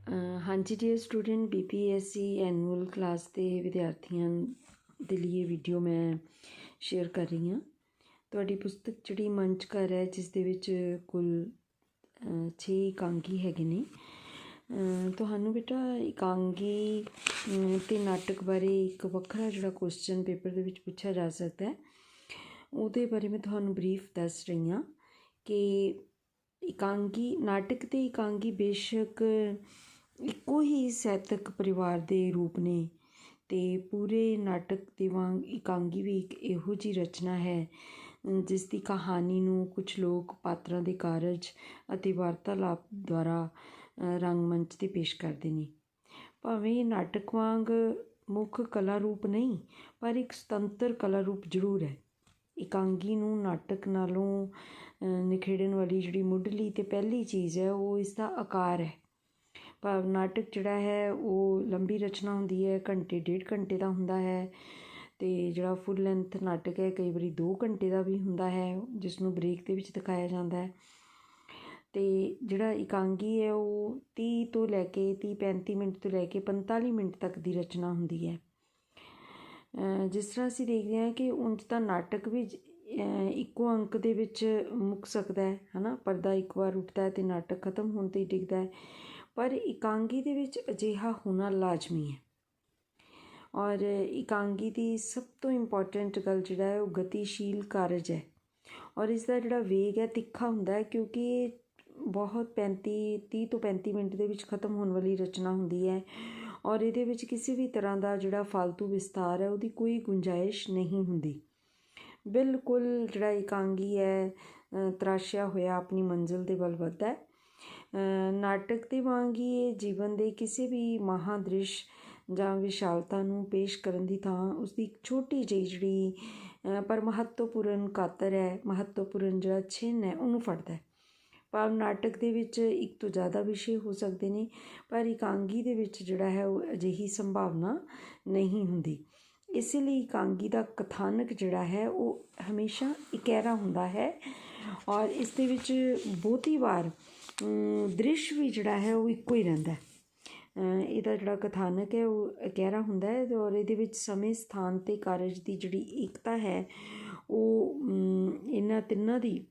ਹਾਂਜੀ dear student BPSC annual class ਦੇ ਵਿਦਿਆਰਥੀਆਂ ਦੇ ਲਈ ਵੀਡੀਓ ਮੈਂ ਸ਼ੇਅਰ ਕਰ ਰਹੀ ਹਾਂ। ਤੁਹਾਡੀ ਪੁਸਤਕ ਜਿਹੜੀ ਮੰਚ ਘਰ ਹੈ, ਜਿਸ ਦੇ ਵਿੱਚ ਕੁੱਲ 6 ਇਕਾਂਗੀ ਹੈਗੇ ਨੇ। ਤੁਹਾਨੂੰ ਬੇਟਾ ਇਕਾਂਗੀ ਅਤੇ ਨਾਟਕ ਬਾਰੇ ਇੱਕ ਵੱਖਰਾ ਜਿਹੜਾ ਕੁਐਸਚਨ ਪੇਪਰ ਦੇ ਵਿੱਚ ਪੁੱਛਿਆ ਜਾ ਸਕਦਾ ਹੈ, ਉਹਦੇ ਬਾਰੇ ਮੈਂ ਤੁਹਾਨੂੰ ਬਰੀਫ ਦੱਸ ਰਹੀ ਹਾਂ ਕਿ ਇਕਾਂਗੀ ਨਾਟਕ ਅਤੇ ਇਕਾਂਗੀ ਬੇਸ਼ੱਕ ਇੱਕੋ ਹੀ ਸਾਹਿਤਕ ਪਰਿਵਾਰ ਦੇ ਰੂਪ ਨੇ, ਅਤੇ ਪੂਰੇ ਨਾਟਕ ਦੇ ਵਾਂਗ ਇਕਾਂਗੀ ਵੀ ਇੱਕ ਇਹੋ ਜਿਹੀ ਰਚਨਾ ਹੈ ਜਿਸ ਦੀ ਕਹਾਣੀ ਨੂੰ ਕੁਝ ਲੋਕ ਪਾਤਰਾਂ ਦੇ ਕਾਰਜ ਅਤੇ ਵਾਰਤਾਲਾਪ ਦੁਆਰਾ ਰੰਗਮੰਚ 'ਤੇ ਪੇਸ਼ ਕਰਦੇ ਨੇ। ਭਾਵੇਂ ਨਾਟਕ ਵਾਂਗ ਮੁੱਖ ਕਲਾ ਰੂਪ ਨਹੀਂ, ਪਰ ਇੱਕ ਸੁਤੰਤਰ ਕਲਾ ਰੂਪ ਜ਼ਰੂਰ ਹੈ। ਇਕਾਂਗੀ ਨੂੰ ਨਾਟਕ ਨਾਲੋਂ ਨਿਖੇੜਨ ਵਾਲੀ ਜਿਹੜੀ ਮੁੱਢਲੀ ਅਤੇ ਪਹਿਲੀ ਚੀਜ਼ ਹੈ, ਉਹ ਇਸ ਦਾ ਆਕਾਰ ਹੈ। ਭਾਵ ਨਾਟਕ ਜਿਹੜਾ ਹੈ ਉਹ ਲੰਬੀ ਰਚਨਾ ਹੁੰਦੀ ਹੈ, ਘੰਟੇ 1.5 ਘੰਟੇ ਦਾ ਹੁੰਦਾ ਹੈ, ਅਤੇ ਜਿਹੜਾ ਫੁੱਲ ਲੈਂਥ ਨਾਟਕ ਹੈ ਕਈ ਵਾਰੀ 2 ਘੰਟੇ ਦਾ ਵੀ ਹੁੰਦਾ ਹੈ, ਜਿਸ ਨੂੰ ਬ੍ਰੇਕ ਦੇ ਵਿੱਚ ਦਿਖਾਇਆ ਜਾਂਦਾ ਹੈ। ਅਤੇ ਜਿਹੜਾ ਇਕਾਂਗੀ ਹੈ ਉਹ 30 ਤੋਂ ਲੈ ਕੇ 35 ਮਿੰਟ ਤੋਂ ਲੈ ਕੇ 45 ਮਿੰਟ ਤੱਕ ਦੀ ਰਚਨਾ ਹੁੰਦੀ ਹੈ। ਜਿਸ ਤਰ੍ਹਾਂ ਅਸੀਂ ਦੇਖਦੇ ਹਾਂ ਕਿ ਉਂਝ ਤਾਂ ਨਾਟਕ ਵੀ ਇੱਕੋ ਅੰਕ ਦੇ ਵਿੱਚ ਮੁੱਕ ਸਕਦਾ ਹੈ, ਹੈ ਨਾ। ਪਰਦਾ ਇੱਕ ਵਾਰ ਉੱਠਦਾ ਹੈ ਅਤੇ ਨਾਟਕ ਖਤਮ ਹੋਣ 'ਤੇ ਹੀ ਡਿੱਗਦਾ ਹੈ, ਪਰ ਇਕਾਂਗੀ ਦੇ ਵਿੱਚ ਅਜਿਹਾ ਹੋਣਾ ਲਾਜ਼ਮੀ ਹੈ। ਔਰ ਇਕਾਂਗੀ ਦੀ ਸਭ ਤੋਂ ਇੰਪੋਰਟੈਂਟ ਗੱਲ ਜਿਹੜਾ ਹੈ ਉਹ ਗਤੀਸ਼ੀਲ ਕਾਰਜ ਹੈ, ਔਰ ਇਸ ਦਾ ਜਿਹੜਾ ਵੇਗ ਹੈ ਤਿੱਖਾ ਹੁੰਦਾ ਹੈ, ਕਿਉਂਕਿ ਇਹ ਬਹੁਤ 30 ਤੋਂ 35 ਮਿੰਟ ਦੇ ਵਿੱਚ ਖਤਮ ਹੋਣ ਵਾਲੀ ਰਚਨਾ ਹੁੰਦੀ ਹੈ, ਔਰ ਇਹਦੇ ਵਿੱਚ ਕਿਸੇ ਵੀ ਤਰ੍ਹਾਂ ਦਾ ਜਿਹੜਾ ਫਾਲਤੂ ਵਿਸਤਾਰ ਹੈ ਉਹਦੀ ਕੋਈ ਗੁੰਜਾਇਸ਼ ਨਹੀਂ ਹੁੰਦੀ। ਬਿਲਕੁਲ ਜਿਹੜਾ ਇਕਾਂਗੀ ਹੈ ਤਰਾਸ਼ਿਆ ਹੋਇਆ ਆਪਣੀ ਮੰਜ਼ਿਲ ਦੇ ਵੱਲ ਵੱਧਦਾ ਹੈ। ਨਾਟਕ ਦੇ ਵਾਂਗ ਹੀ ਇਹ ਜੀਵਨ ਦੇ ਕਿਸੇ ਵੀ ਮਹਾਂਦ੍ਰਿਸ਼ ਜਾਂ ਵਿਸ਼ਾਲਤਾ ਨੂੰ ਪੇਸ਼ ਕਰਨ ਦੀ ਥਾਂ ਉਸਦੀ ਇੱਕ ਛੋਟੀ ਜਿਹੀ ਜਿਹੜੀ ਪਰ ਮਹੱਤਵਪੂਰਨ ਕਾਤਰ ਹੈ, ਮਹੱਤਵਪੂਰਨ ਜਿਹੜਾ ਛਿੰਨ ਹੈ, ਉਹਨੂੰ ਫੜਦਾ ਹੈ। ਭਾਵ ਨਾਟਕ ਦੇ ਵਿੱਚ ਇੱਕ ਤੋਂ ਜ਼ਿਆਦਾ ਵਿਸ਼ੇ ਹੋ ਸਕਦੇ ਨੇ, ਪਰ ਇਕਾਂਗੀ ਦੇ ਵਿੱਚ ਜਿਹੜਾ ਹੈ ਉਹ ਅਜਿਹੀ ਸੰਭਾਵਨਾ ਨਹੀਂ ਹੁੰਦੀ। ਇਸ ਲਈ ਇਕਾਂਗੀ ਦਾ ਕਥਾਨਕ ਜਿਹੜਾ ਹੈ ਉਹ ਹਮੇਸ਼ਾ ਇਕਹਿਰਾ ਹੁੰਦਾ ਹੈ, ਔਰ ਇਸ ਦੇ ਵਿੱਚ ਬਹੁਤੀ ਵਾਰ ਦ੍ਰਿਸ਼ ਵੀ ਜਿਹੜਾ ਹੈ ਉਹ ਇੱਕੋ ਹੀ ਰਹਿੰਦਾ ਹੈ। ਇਹਦਾ ਜਿਹੜਾ ਕਥਾਨਕ ਹੈ ਉਹ ਇਕਹਿਰਾ ਹੁੰਦਾ ਹੈ, ਔਰ ਇਹਦੇ ਵਿੱਚ ਸਮੇਂ, ਸਥਾਨ ਅਤੇ ਕਾਰਜ ਦੀ ਜਿਹੜੀ ਏਕਤਾ ਹੈ ਉਹ ਇਹਨਾਂ ਤਿੰਨਾਂ ਦੀ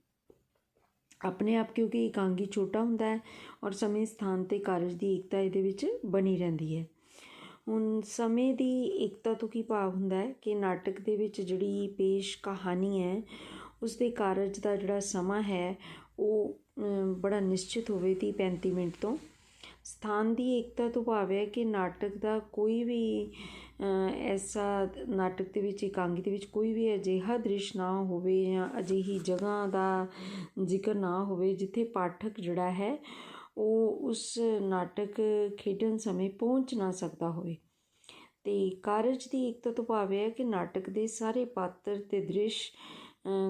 ਆਪਣੇ ਆਪ, ਕਿਉਂਕਿ ਇਕਾਂਗੀ ਛੋਟਾ ਹੁੰਦਾ ਹੈ ਔਰ ਸਮੇਂ, ਸਥਾਨ ਅਤੇ ਕਾਰਜ ਦੀ ਏਕਤਾ ਇਹਦੇ ਵਿੱਚ ਬਣੀ ਰਹਿੰਦੀ ਹੈ। ਹੁਣ ਸਮੇਂ ਦੀ ਏਕਤਾ ਤੋਂ ਕੀ ਭਾਵ ਹੁੰਦਾ ਹੈ ਕਿ ਨਾਟਕ ਦੇ ਵਿੱਚ ਜਿਹੜੀ ਪੇਸ਼ ਕਹਾਣੀ ਹੈ ਉਸ ਦੇ ਕਾਰਜ ਦਾ ਜਿਹੜਾ ਸਮਾਂ ਹੈ ਉਹ ਬੜਾ ਨਿਸ਼ਚਿਤ ਹੋਵੇ 30-35 ਮਿੰਟ ਤੋਂ। ਸਥਾਨ ਦੀ ਏਕਤਾ ਤੋਂ ਭਾਵ ਹੈ ਕਿ ਨਾਟਕ ਦਾ ਕੋਈ ਵੀ ਐਸਾ ਨਾਟਕ ਦੇ ਵਿੱਚ, ਇਕਾਂਗੀ ਦੇ ਵਿੱਚ ਕੋਈ ਵੀ ਅਜਿਹਾ ਦ੍ਰਿਸ਼ ਨਾ ਹੋਵੇ ਜਾਂ ਅਜਿਹੀ ਜਗ੍ਹਾ ਦਾ ਜ਼ਿਕਰ ਨਾ ਹੋਵੇ ਜਿੱਥੇ ਪਾਠਕ ਜਿਹੜਾ ਹੈ ਉਹ ਉਸ ਨਾਟਕ ਖੇਡਣ ਸਮੇਂ ਪਹੁੰਚ ਨਾ ਸਕਦਾ ਹੋਵੇ। ਅਤੇ ਕਾਰਜ ਦੀ ਏਕਤਾ ਤੋਂ ਭਾਵ ਹੈ ਕਿ ਨਾਟਕ ਦੇ ਸਾਰੇ ਪਾਤਰ ਅਤੇ ਦ੍ਰਿਸ਼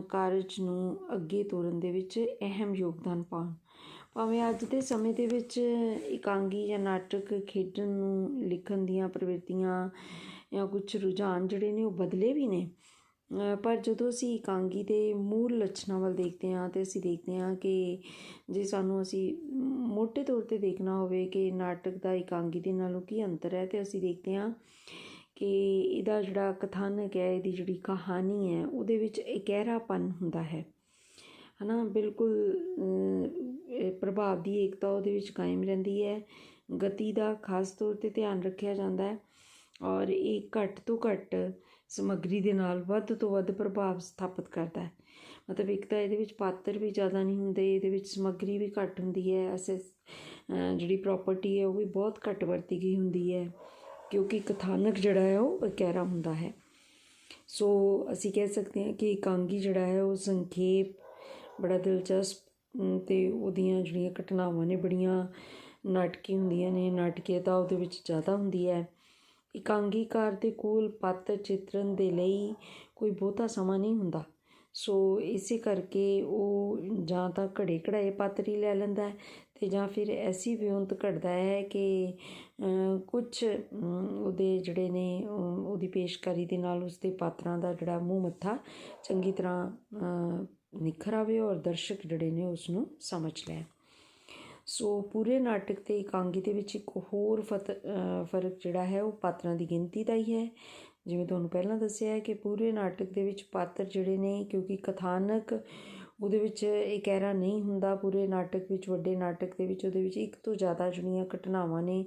ਕਾਰਜ ਨੂੰ ਅੱਗੇ ਤੋਰਨ ਦੇ ਵਿੱਚ ਅਹਿਮ ਯੋਗਦਾਨ ਪਾਉਣ। ਭਾਵੇਂ ਅੱਜ ਦੇ ਸਮੇਂ ਦੇ ਵਿੱਚ ਇਕਾਂਗੀ ਜਾਂ ਨਾਟਕ ਖੇਡਣ ਨੂੰ ਲਿਖਣ ਦੀਆਂ ਪ੍ਰਵਿਰਤੀਆਂ ਜਾਂ ਕੁਝ ਰੁਝਾਨ ਜਿਹੜੇ ਨੇ ਉਹ ਬਦਲੇ ਵੀ ਨੇ, ਪਰ ਜਦੋਂ ਅਸੀਂ ਇਕਾਂਗੀ ਦੇ ਮੂਲ ਲੱਛਣਾਂ ਵੱਲ ਦੇਖਦੇ ਹਾਂ ਅਤੇ ਅਸੀਂ ਦੇਖਦੇ ਹਾਂ ਕਿ ਜੇ ਅਸੀਂ ਮੋਟੇ ਤੌਰ 'ਤੇ ਦੇਖਣਾ ਹੋਵੇ ਕਿ ਨਾਟਕ ਦਾ ਇਕਾਂਗੀ ਦੇ ਨਾਲੋਂ ਕੀ ਅੰਤਰ ਹੈ, ਅਤੇ ਅਸੀਂ ਦੇਖਦੇ ਹਾਂ ਕਿ ਇਹਦਾ ਜਿਹੜਾ ਕਥਾਨਕ ਹੈ, ਇਹਦੀ ਜਿਹੜੀ ਕਹਾਣੀ ਹੈ ਉਹਦੇ ਵਿੱਚ ਇਕਹਿਰਾਪਨ ਹੁੰਦਾ ਹੈ ਨਾ। ਬਿਲਕੁਲ ਪ੍ਰਭਾਵ ਦੀ ਏਕਤਾ ਉਹਦੇ ਵਿੱਚ ਕਾਇਮ ਰਹਿੰਦੀ ਹੈ। ਗਤੀ ਦਾ ਖਾਸ ਤੌਰ 'ਤੇ ਧਿਆਨ ਰੱਖਿਆ ਜਾਂਦਾ ਹੈ, ਔਰ ਇਹ ਘੱਟ ਤੋਂ ਘੱਟ ਸਮੱਗਰੀ ਦੇ ਨਾਲ ਵੱਧ ਤੋਂ ਵੱਧ ਪ੍ਰਭਾਵ ਸਥਾਪਿਤ ਕਰਦਾ ਹੈ। ਮਤਲਬ ਇੱਕ ਤਾਂ ਇਹਦੇ ਵਿੱਚ ਪਾਤਰ ਵੀ ਜ਼ਿਆਦਾ ਨਹੀਂ ਹੁੰਦੇ, ਇਹਦੇ ਵਿੱਚ ਸਮੱਗਰੀ ਵੀ ਘੱਟ ਹੁੰਦੀ ਹੈ, ਜਿਹੜੀ ਪ੍ਰੋਪਰਟੀ ਹੈ ਉਹ ਵੀ ਬਹੁਤ ਘੱਟ ਵਰਤੀ ਗਈ ਹੁੰਦੀ ਹੈ, ਕਿਉਂਕਿ ਕਥਾਨਕ ਜਿਹੜਾ ਹੈ ਉਹ ਇਕਹਿਰਾ ਹੁੰਦਾ ਹੈ। ਸੋ ਅਸੀਂ ਕਹਿ ਸਕਦੇ ਹਾਂ ਕਿ ਇਕਾਂਗੀ ਜਿਹੜਾ ਹੈ ਉਹ ਸੰਖੇਪ, ਬੜਾ ਦਿਲਚਸਪ, ਅਤੇ ਉਹਦੀਆਂ ਜਿਹੜੀਆਂ ਘਟਨਾਵਾਂ ਨੇ ਬੜੀਆਂ ਨਾਟਕੀ ਹੁੰਦੀਆਂ ਨੇ, ਨਾਟਕੀਅਤਾ ਉਹਦੇ ਵਿੱਚ ਜ਼ਿਆਦਾ ਹੁੰਦੀ ਹੈ। ਇਕਾਂਗੀਕਾਰ ਦੇ ਕੋਲ ਪਾਤਰ ਚਿੱਤਰਨ ਦੇ ਲਈ ਕੋਈ ਬਹੁਤਾ ਸਮਾਂ ਨਹੀਂ ਹੁੰਦਾ, ਸੋ ਇਸੇ ਕਰਕੇ ਉਹ ਜਾਂ ਤਾਂ ਘੜੇ ਘੜਾਏ ਪਾਤਰ ਹੀ ਲੈ ਲੈਂਦਾ ਹੈ, ਅਤੇ ਜਾਂ ਫਿਰ ਐਸੀ ਵਿਉਂਤ ਘੜਦਾ ਹੈ ਕਿ ਕੁਛ ਉਹਦੇ ਜਿਹੜੇ ਨੇ ਉਹਦੀ ਪੇਸ਼ਕਾਰੀ ਦੇ ਨਾਲ ਉਸਦੇ ਪਾਤਰਾਂ ਦਾ ਜਿਹੜਾ ਮੂੰਹ ਮੱਥਾ ਚੰਗੀ ਤਰ੍ਹਾਂ ਨਿਖਰ ਆਵੇ ਔਰ ਦਰਸ਼ਕ ਜਿਹੜੇ ਨੇ ਉਸ ਨੂੰ ਸਮਝ ਲੈਣ। ਸੋ ਪੂਰੇ ਨਾਟਕ ਤੇ ਇਕਾਂਗੀ ਦੇ ਵਿੱਚ ਇੱਕ ਹੋਰ ਫਰਕ ਜਿਹੜਾ ਹੈ ਉਹ ਪਾਤਰਾਂ ਦੀ ਗਿਣਤੀ ਦਾ ਹੀ ਹੈ। ਜਿਵੇਂ ਤੁਹਾਨੂੰ ਪਹਿਲਾਂ ਦੱਸਿਆ ਹੈ ਕਿ ਪੂਰੇ ਨਾਟਕ ਦੇ ਵਿੱਚ ਪਾਤਰ ਜਿਹੜੇ ਨੇ, ਕਿਉਂਕਿ ਕਥਾਨਕ ਉਹਦੇ ਵਿੱਚ ਇਕਹਿਰਾ ਨਹੀਂ ਹੁੰਦਾ, ਪੂਰੇ ਨਾਟਕ ਵਿੱਚ, ਵੱਡੇ ਨਾਟਕ ਦੇ ਵਿੱਚ ਉਹਦੇ ਵਿੱਚ ਇੱਕ ਤੋਂ ਜ਼ਿਆਦਾ ਜਿਹੜੀਆਂ ਘਟਨਾਵਾਂ ਨੇ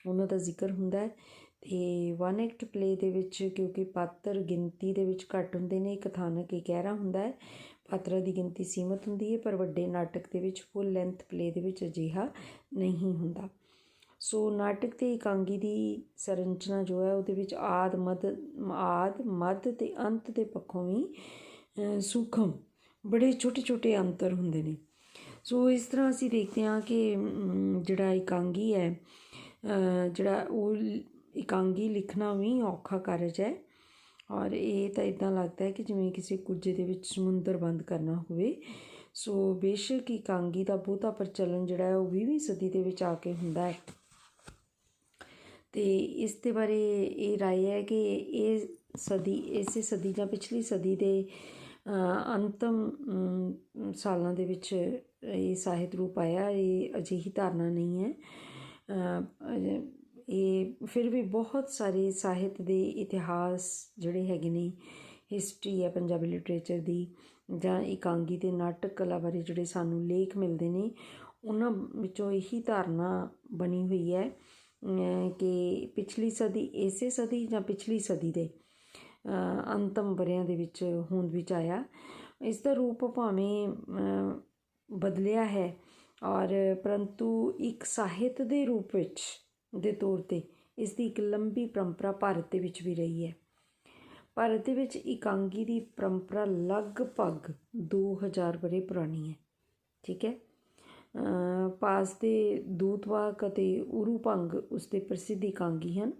ਉਹਨਾਂ ਦਾ ਜ਼ਿਕਰ ਹੁੰਦਾ ਹੈ। ਅਤੇ ਵਨ ਐਕਟ ਪਲੇ ਦੇ ਵਿੱਚ ਕਿਉਂਕਿ ਪਾਤਰ ਗਿਣਤੀ ਦੇ ਵਿੱਚ ਘੱਟ ਹੁੰਦੇ ਨੇ, ਕਥਾਨਕ ਇਕਹਿਰਾ ਹੁੰਦਾ ਹੈ, ਪਾਤਰਾਂ ਦੀ ਗਿਣਤੀ ਸੀਮਤ ਹੁੰਦੀ ਹੈ, ਪਰ ਵੱਡੇ ਨਾਟਕ ਦੇ ਵਿੱਚ ਫੁੱਲ ਲੈਂਥ ਪਲੇ ਦੇ ਵਿੱਚ ਅਜਿਹਾ ਨਹੀਂ ਹੁੰਦਾ। ਸੋ ਨਾਟਕ ਅਤੇ ਇਕਾਂਗੀ ਦੀ ਸੰਰਚਨਾ ਜੋ ਹੈ ਉਹਦੇ ਵਿੱਚ ਆਦਿ ਮੱਧ ਅਤੇ ਅੰਤ ਦੇ ਪੱਖੋਂ ਵੀ ਸੂਖਮ ਬੜੇ ਛੋਟੇ ਛੋਟੇ ਅੰਤਰ ਹੁੰਦੇ ਨੇ। ਸੋ ਇਸ ਤਰ੍ਹਾਂ ਅਸੀਂ ਦੇਖਦੇ ਹਾਂ ਕਿ ਜਿਹੜਾ ਇਕਾਂਗੀ ਹੈ, ਜਿਹੜਾ ਉਹ ਇਕਾਂਗੀ ਲਿਖਣਾ ਵੀ ਔਖਾ ਕਾਰਜ ਹੈ। ਔਰ ਇਹ ਤਾਂ ਇੱਦਾਂ ਲੱਗਦਾ ਹੈ ਕਿ ਜਿਵੇਂ ਕਿਸੇ ਕੁੱਜੇ ਦੇ ਵਿੱਚ ਸਮੁੰਦਰ ਬੰਦ ਕਰਨਾ ਹੋਵੇ। ਸੋ ਬੇਸ਼ੱਕ ਇਕਾਂਗੀ ਦਾ ਬਹੁਤਾ ਪ੍ਰਚਲਨ ਜਿਹੜਾ ਹੈ ਉਹ 20ਵੀਂ ਸਦੀ ਦੇ ਵਿੱਚ ਆ ਕੇ ਹੁੰਦਾ ਹੈ। ਅਤੇ ਇਸ ਦੇ ਬਾਰੇ ਇਹ ਰਾਏ ਹੈ ਕਿ ਇਹ ਸਦੀ, ਇਸੇ ਸਦੀ ਜਾਂ ਪਿਛਲੀ ਸਦੀ ਦੇ ਅੰਤਮ ਸਾਲਾਂ ਦੇ ਵਿੱਚ ਇਹ ਸਾਹਿਤ ਰੂਪ ਆਇਆ। ਇਹ ਅਜਿਹੀ ਧਾਰਨਾ ਨਹੀਂ ਹੈ। ਇਹ ਫਿਰ ਵੀ ਬਹੁਤ ਸਾਰੇ ਸਾਹਿਤ ਦੇ ਇਤਿਹਾਸ ਜਿਹੜੇ ਹੈਗੇ ਨੇ, ਹਿਸਟਰੀ ਹੈ ਪੰਜਾਬੀ ਲਿਟਰੇਚਰ ਦੀ, ਜਾਂ ਇਕਾਂਗੀ ਦੇ ਨਾਟਕ ਕਲਾ ਬਾਰੇ ਜਿਹੜੇ ਸਾਨੂੰ ਲੇਖ ਮਿਲਦੇ ਨੇ, ਉਹਨਾਂ ਵਿੱਚੋਂ ਇਹੀ ਧਾਰਨਾ ਬਣੀ ਹੋਈ ਹੈ ਕਿ ਪਿਛਲੀ ਸਦੀ, ਇਸੇ ਸਦੀ ਜਾਂ ਪਿਛਲੀ ਸਦੀ ਦੇ ਅੰਤਮ ਵਰ੍ਹਿਆਂ ਦੇ ਵਿੱਚ ਹੋਂਦ ਵਿੱਚ ਆਇਆ। ਇਸ ਦਾ ਰੂਪ ਭਾਵੇਂ ਬਦਲਿਆ ਹੈ, ਔਰ ਪਰੰਤੂ ਇੱਕ ਸਾਹਿਤ ਦੇ ਰੂਪ ਵਿੱਚ ਦੇ ਤੌਰ 'ਤੇ ਇਸ ਦੀ ਇੱਕ ਲੰਬੀ ਪਰੰਪਰਾ ਭਾਰਤ ਦੇ ਵਿੱਚ ਵੀ ਰਹੀ ਹੈ। ਭਾਰਤ ਦੇ ਵਿੱਚ ਇਕਾਂਗੀ ਦੀ ਪਰੰਪਰਾ ਲਗਭਗ 2000 ਵਰ੍ਹੇ ਪੁਰਾਣੀ ਹੈ। ਠੀਕ ਹੈ। ਪਾਸ ਦੇ ਦੂਤਵਾਕ ਅਤੇ ਉਰੂ ਭੰਗ ਉਸ ਦੇ ਪ੍ਰਸਿੱਧ ਇਕਾਂਗੀ ਹਨ।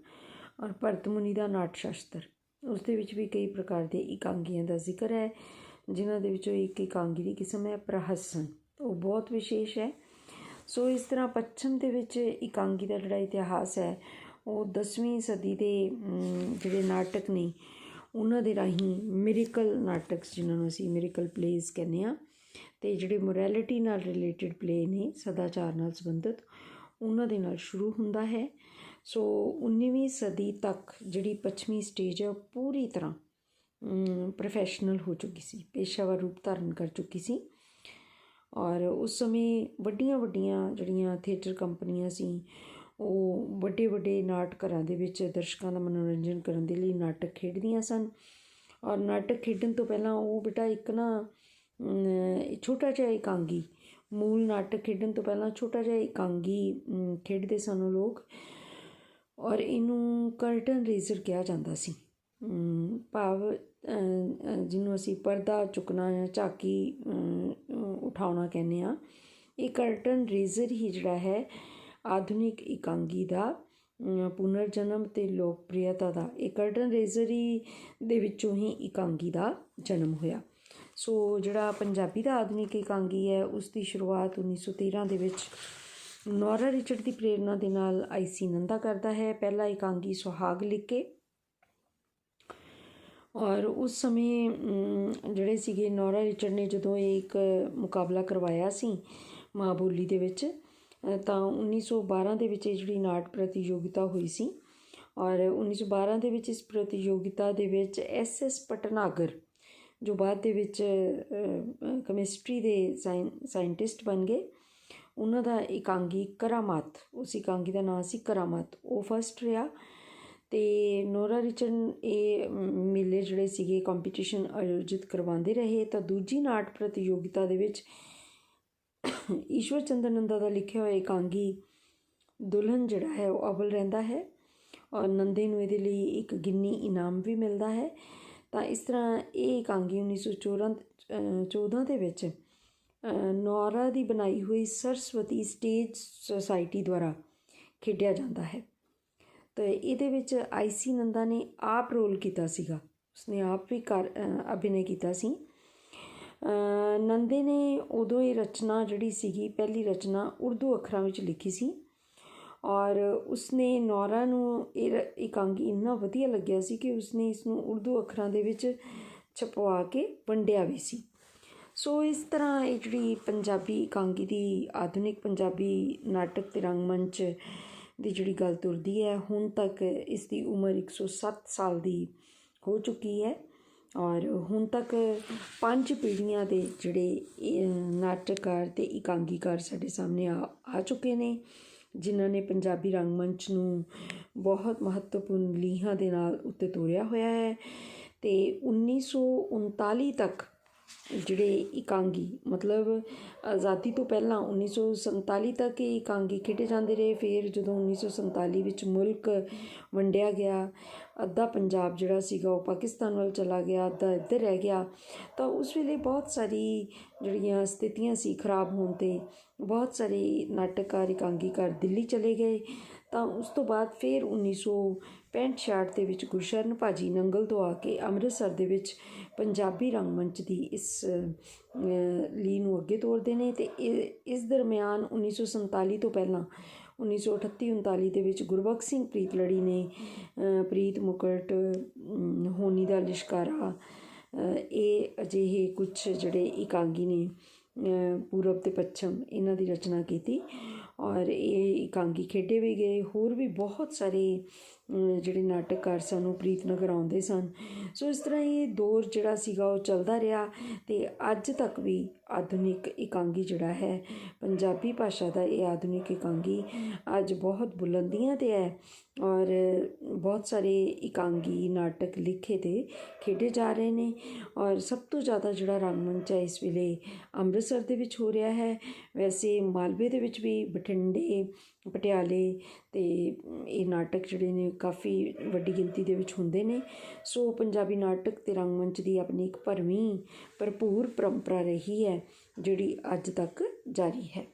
ਔਰ ਭਰਤ ਮੁਨੀ ਦਾ ਨਾਟ ਸ਼ਾਸਤਰ, ਉਸ ਦੇ ਵਿੱਚ ਵੀ ਕਈ ਪ੍ਰਕਾਰ ਦੇ ਇਕਾਂਗੀਆਂ ਦਾ ਜ਼ਿਕਰ ਹੈ, ਜਿਨ੍ਹਾਂ ਦੇ ਵਿੱਚੋਂ ਇੱਕ ਇਕਾਂਗੀ ਦੀ ਕਿਸਮ ਹੈ ਪ੍ਰਹਸਨ, ਉਹ ਬਹੁਤ ਵਿਸ਼ੇਸ਼ ਹੈ। ਸੋ ਇਸ ਤਰ੍ਹਾਂ ਪੱਛਮ ਦੇ ਵਿੱਚ ਇਕਾਂਗੀ ਦਾ ਜਿਹੜਾ ਇਤਿਹਾਸ ਹੈ ਉਹ 10ਵੀਂ ਸਦੀ ਦੇ ਜਿਹੜੇ ਨਾਟਕ ਨੇ ਉਹਨਾਂ ਦੇ ਰਾਹੀਂ ਮਿਰੇਕਲ ਨਾਟਕਸ, ਜਿਨ੍ਹਾਂ ਨੂੰ ਅਸੀਂ ਮਿਰੇਕਲ ਪਲੇਜ਼ ਕਹਿੰਦੇ ਹਾਂ, ਅਤੇ ਜਿਹੜੇ ਮੋਰੈਲਿਟੀ ਨਾਲ ਰਿਲੇਟਿਡ ਪਲੇ ਨੇ, ਸਦਾਚਾਰ ਨਾਲ ਸੰਬੰਧਿਤ, ਉਹਨਾਂ ਦੇ ਨਾਲ ਸ਼ੁਰੂ ਹੁੰਦਾ ਹੈ। ਸੋ 19ਵੀਂ ਸਦੀ ਤੱਕ ਜਿਹੜੀ ਪੱਛਮੀ ਸਟੇਜ ਹੈ ਉਹ ਪੂਰੀ ਤਰ੍ਹਾਂ ਪ੍ਰੋਫੈਸ਼ਨਲ ਹੋ ਚੁੱਕੀ ਸੀ, ਪੇਸ਼ਾਵਰ ਰੂਪ ਧਾਰਨ ਕਰ ਚੁੱਕੀ ਸੀ। ਔਰ ਉਸ ਸਮੇਂ ਵੱਡੀਆਂ ਵੱਡੀਆਂ ਜਿਹੜੀਆਂ ਥੀਏਟਰ ਕੰਪਨੀਆਂ ਸੀ, ਉਹ ਵੱਡੇ ਵੱਡੇ ਨਾਟ ਘਰਾਂ ਦੇ ਵਿੱਚ ਦਰਸ਼ਕਾਂ ਦਾ ਮਨੋਰੰਜਨ ਕਰਨ ਦੇ ਲਈ ਨਾਟਕ ਖੇਡਦੀਆਂ ਸਨ। ਔਰ ਨਾਟਕ ਖੇਡਣ ਤੋਂ ਪਹਿਲਾਂ ਉਹ ਬੇਟਾ ਇੱਕ ਨਾ ਛੋਟਾ ਜਿਹਾ ਇਕਾਂਗੀ, ਮੂਲ ਨਾਟਕ ਖੇਡਣ ਤੋਂ ਪਹਿਲਾਂ ਛੋਟਾ ਜਿਹਾ ਇਕਾਂਗੀ ਖੇਡਦੇ ਸਨ ਉਹ ਲੋਕ, ਔਰ ਇਹਨੂੰ ਕਰਟਨ ਰੇਜ਼ਰ ਕਿਹਾ ਜਾਂਦਾ ਸੀ। ਭਾਵ ਜਿਹਨੂੰ ਅਸੀਂ ਪਰਦਾ ਚੁੱਕਣਾ ਜਾਂ ਝਾਕੀ ਉਠਾਉਣਾ ਕਹਿੰਦੇ ਹਾਂ, ਇਹ ਕਰਟਨ ਰੇਜ਼ਰ ਹੀ ਜਿਹੜਾ ਹੈ ਆਧੁਨਿਕ ਇਕਾਂਗੀ ਦਾ ਪੁਨਰ ਜਨਮ ਅਤੇ ਲੋਕਪ੍ਰਿਯਤਾ ਦਾ, ਇਹ ਕਰਟਨ ਰੇਜ਼ਰ ਹੀ ਦੇ ਵਿੱਚੋਂ ਹੀ ਇਕਾਂਗੀ ਦਾ ਜਨਮ ਹੋਇਆ। ਸੋ ਜਿਹੜਾ ਪੰਜਾਬੀ ਦਾ ਆਧੁਨਿਕ ਇਕਾਂਗੀ ਹੈ ਉਸ ਦੀ ਸ਼ੁਰੂਆਤ 1913 ਦੇ ਵਿੱਚ ਨੌਰਾ ਰਿਚਰਡ ਦੀ ਪ੍ਰੇਰਨਾ ਦੇ ਨਾਲ IC ਨੰਦਾ ਕਰਦਾ ਹੈ। ਪਹਿਲਾ ਇਕਾਂਗੀ ਸੁਹਾਗ ਲਿਖ ਕੇ, ਔਰ ਉਸ ਸਮੇਂ ਜਿਹੜੇ ਸੀਗੇ ਨੌਰਾ ਰਿਚਰਡ ਨੇ ਜਦੋਂ ਇਹ ਇੱਕ ਮੁਕਾਬਲਾ ਕਰਵਾਇਆ ਸੀ ਮਾਂ ਬੋਲੀ ਦੇ ਵਿੱਚ, ਤਾਂ 1912 ਦੇ ਵਿੱਚ ਇਹ ਜਿਹੜੀ ਨਾਟ ਪ੍ਰਤੀਯੋਗਿਤਾ ਹੋਈ ਸੀ। ਔਰ 1912 ਦੇ ਵਿੱਚ ਇਸ ਪ੍ਰਤੀਯੋਗਿਤਾ ਦੇ ਵਿੱਚ SS ਭਟਨਾਗਰ, ਜੋ ਬਾਅਦ ਦੇ ਵਿੱਚ ਕੈਮਿਸਟਰੀ ਦੇ ਸਾਇੰਟਿਸਟ ਬਣ ਗਏ, ਉਹਨਾਂ ਦਾ ਇਕਾਂਗੀ ਕਰਾਮਾਤ, ਉਸ ਇਕਾਂਗੀ ਦਾ ਨਾਂ ਸੀ ਕਰਾਮਾਤ, ਉਹ ਫਸਟ ਰਿਹਾ। ਅਤੇ ਨੌਰਾ ਰਿਚਰਡ ਇਹ ਮੇਲੇ ਜਿਹੜੇ ਸੀਗੇ ਕੰਪੀਟੀਸ਼ਨ ਆਯੋਜਿਤ ਕਰਵਾਉਂਦੇ ਰਹੇ। ਤਾਂ ਦੂਜੀ ਨਾਟ ਪ੍ਰਤੀਯੋਗਿਤਾ ਦੇ ਵਿੱਚ ਈਸ਼ਵਰ ਚੰਦਰ ਨੰਦਾ ਦਾ ਲਿਖਿਆ ਹੋਇਆ ਇਕਾਂਗੀ ਦੁਲਹਨ ਜਿਹੜਾ ਹੈ ਉਹ ਅਵਲ ਰਹਿੰਦਾ ਹੈ, ਔਰ ਨੰਦੇ ਨੂੰ ਇਹਦੇ ਲਈ ਇੱਕ ਗਿੰਨੀ ਇਨਾਮ ਵੀ ਮਿਲਦਾ ਹੈ। ਤਾਂ ਇਸ ਤਰ੍ਹਾਂ ਇਹ ਇਕਾਂਗੀ 1914 ਦੇ ਵਿੱਚ ਨੌਰਾ ਦੀ ਬਣਾਈ ਹੋਈ ਸਰਸਵਤੀ ਸਟੇਜ ਸੁਸਾਇਟੀ ਦੁਆਰਾ ਖੇਡਿਆ ਜਾਂਦਾ ਹੈ। ਅਤੇ ਇਹਦੇ ਵਿੱਚ IC ਨੰਦਾ ਨੇ ਆਪ ਰੋਲ ਕੀਤਾ ਸੀਗਾ, ਉਸਨੇ ਆਪ ਵੀ ਅਭਿਨੈ ਕੀਤਾ ਸੀ। ਨੰਦੇ ਨੇ ਉਦੋਂ ਇਹ ਰਚਨਾ ਜਿਹੜੀ ਸੀਗੀ, ਪਹਿਲੀ ਰਚਨਾ ਉਰਦੂ ਅੱਖਰਾਂ ਵਿੱਚ ਲਿਖੀ ਸੀ, ਔਰ ਉਸਨੇ ਨੌਰਾ ਨੂੰ ਇਹ ਇਕਾਂਗੀ ਇੰਨਾ ਵਧੀਆ ਲੱਗਿਆ ਸੀ ਕਿ ਉਸਨੇ ਇਸ ਨੂੰ ਉਰਦੂ ਅੱਖਰਾਂ ਦੇ ਵਿੱਚ ਛਪਵਾ ਕੇ ਵੰਡਿਆ ਵੀ ਸੀ। ਸੋ ਇਸ ਤਰ੍ਹਾਂ ਇਹ ਜਿਹੜੀ ਪੰਜਾਬੀ ਇਕਾਂਗੀ ਦੀ ਆਧੁਨਿਕ ਪੰਜਾਬੀ ਨਾਟਕ ਅਤੇ ਰੰਗਮੰਚ ਦੀ ਜਿਹੜੀ ਗੱਲ ਤੁਰਦੀ ਹੈ, ਹੁਣ ਤੱਕ ਇਸ ਦੀ ਉਮਰ 107 ਸਾਲ ਦੀ ਹੋ ਚੁੱਕੀ ਹੈ ਔਰ ਹੁਣ ਤੱਕ 5 ਪੀੜ੍ਹੀਆਂ ਦੇ ਜਿਹੜੇ ਨਾਟਕਕਾਰ ਅਤੇ ਇਕਾਂਗੀਕਾਰ ਸਾਡੇ ਸਾਹਮਣੇ ਆ ਚੁੱਕੇ ਨੇ, ਜਿਨ੍ਹਾਂ ਨੇ ਪੰਜਾਬੀ ਰੰਗਮੰਚ ਨੂੰ ਬਹੁਤ ਮਹੱਤਵਪੂਰਨ ਲੀਹਾਂ ਦੇ ਨਾਲ ਉੱਤੇ ਤੋਰਿਆ ਹੋਇਆ ਹੈ। ਅਤੇ 1939 ਤੱਕ ਜਿਹੜੇ ਇਕਾਂਗੀ ਮਤਲਬ ਆਜ਼ਾਦੀ ਤੋਂ ਪਹਿਲਾਂ 1947 ਤੱਕ ਇਹ ਇਕਾਂਗੀ ਖੇਡੇ ਜਾਂਦੇ ਰਹੇ। ਫਿਰ ਜਦੋਂ 1947 ਵਿੱਚ ਮੁਲਕ ਵੰਡਿਆ ਗਿਆ, ਅੱਧਾ ਪੰਜਾਬ ਜਿਹੜਾ ਸੀਗਾ ਉਹ ਪਾਕਿਸਤਾਨ ਵੱਲ ਚਲਾ ਗਿਆ, ਅੱਧਾ ਇੱਧਰ ਰਹਿ ਗਿਆ, ਤਾਂ ਉਸ ਵੇਲੇ ਬਹੁਤ ਸਾਰੀ ਜਿਹੜੀਆਂ ਸਥਿਤੀਆਂ ਸੀ ਖਰਾਬ ਹੋਣ 'ਤੇ ਬਹੁਤ ਸਾਰੇ ਨਾਟਕਕਾਰ ਇਕਾਂਗੀਕਾਰ ਦਿੱਲੀ ਚਲੇ ਗਏ। ਤਾਂ ਉਸ ਤੋਂ ਬਾਅਦ ਫਿਰ 1965-66 ਦੇ ਵਿੱਚ ਗੁਰਸ਼ਰਨ ਭਾਜੀ ਨੰਗਲ ਤੋਂ ਆ ਕੇ ਅੰਮ੍ਰਿਤਸਰ ਦੇ ਵਿੱਚ ਪੰਜਾਬੀ ਰੰਗਮੰਚ ਦੀ ਇਸ ਲੀਹ ਨੂੰ ਅੱਗੇ ਤੋਰਦੇ ਨੇ। ਅਤੇ ਇਸ ਦਰਮਿਆਨ 1947 ਤੋਂ ਪਹਿਲਾਂ 1938-39 ਦੇ ਵਿੱਚ ਗੁਰਬਖਸ਼ ਸਿੰਘ ਪ੍ਰੀਤਲੜੀ ਨੇ ਪ੍ਰੀਤ ਮੁਕਟ, ਹੋਣੀ ਦਾ ਲਿਸ਼ਕਾਰਾ, ਇਹ ਅਜਿਹੇ ਕੁਛ ਜਿਹੜੇ ਇਕਾਂਗੀ ਨੇ ਪੂਰਬ ਅਤੇ ਪੱਛਮ, ਇਹਨਾਂ ਦੀ ਰਚਨਾ ਕੀਤੀ ਔਰ ਇਹ ਇਕਾਂਗੀ ਖੇਡੇ ਵੀ ਗਏ। ਹੋਰ ਵੀ ਬਹੁਤ ਸਾਰੇ ਜਿਹੜੇ ਨਾਟਕਕਾਰ ਸਨ ਉਹ ਪ੍ਰੀਤਨਗਰ ਆਉਂਦੇ ਸਨ। ਸੋ ਇਸ ਤਰ੍ਹਾਂ ਇਹ ਦੌਰ ਜਿਹੜਾ ਸੀਗਾ ਉਹ ਚੱਲਦਾ ਰਿਹਾ ਅਤੇ ਅੱਜ ਤੱਕ ਵੀ ਆਧੁਨਿਕ ਇਕਾਂਗੀ ਜਿਹੜਾ ਹੈ, ਪੰਜਾਬੀ ਭਾਸ਼ਾ ਦਾ ਇਹ ਆਧੁਨਿਕ ਇਕਾਂਗੀ ਅੱਜ ਬਹੁਤ ਬੁਲੰਦੀਆਂ 'ਤੇ ਹੈ ਔਰ ਬਹੁਤ ਸਾਰੇ ਇਕਾਂਗੀ ਨਾਟਕ ਲਿਖੇ ਅਤੇ ਖੇਡੇ ਜਾ ਰਹੇ ਨੇ। ਔਰ ਸਭ ਤੋਂ ਜ਼ਿਆਦਾ ਜਿਹੜਾ ਰੰਗਮੰਚ ਹੈ ਇਸ ਵੇਲੇ ਅੰਮ੍ਰਿਤਸਰ ਦੇ ਵਿੱਚ ਹੋ ਰਿਹਾ ਹੈ। ਵੈਸੇ ਮਾਲਵੇ ਦੇ ਵਿੱਚ ਵੀ, ਬਠਿੰਡੇ, ਪਟਿਆਲੇ ਅਤੇ ਇਹ ਨਾਟਕ ਜਿਹੜੇ ਨੇ ਕਾਫੀ ਵੱਡੀ ਗਿਣਤੀ ਦੇ ਵਿੱਚ ਹੁੰਦੇ ਨੇ। ਸੋ ਪੰਜਾਬੀ ਨਾਟਕ ਅਤੇ ਰੰਗਮੰਚ ਦੀ ਆਪਣੀ ਇੱਕ ਭਰਵੀਂ ਭਰਪੂਰ ਪਰੰਪਰਾ ਰਹੀ ਹੈ ਜਿਹੜੀ ਅੱਜ ਤੱਕ ਜਾਰੀ ਹੈ।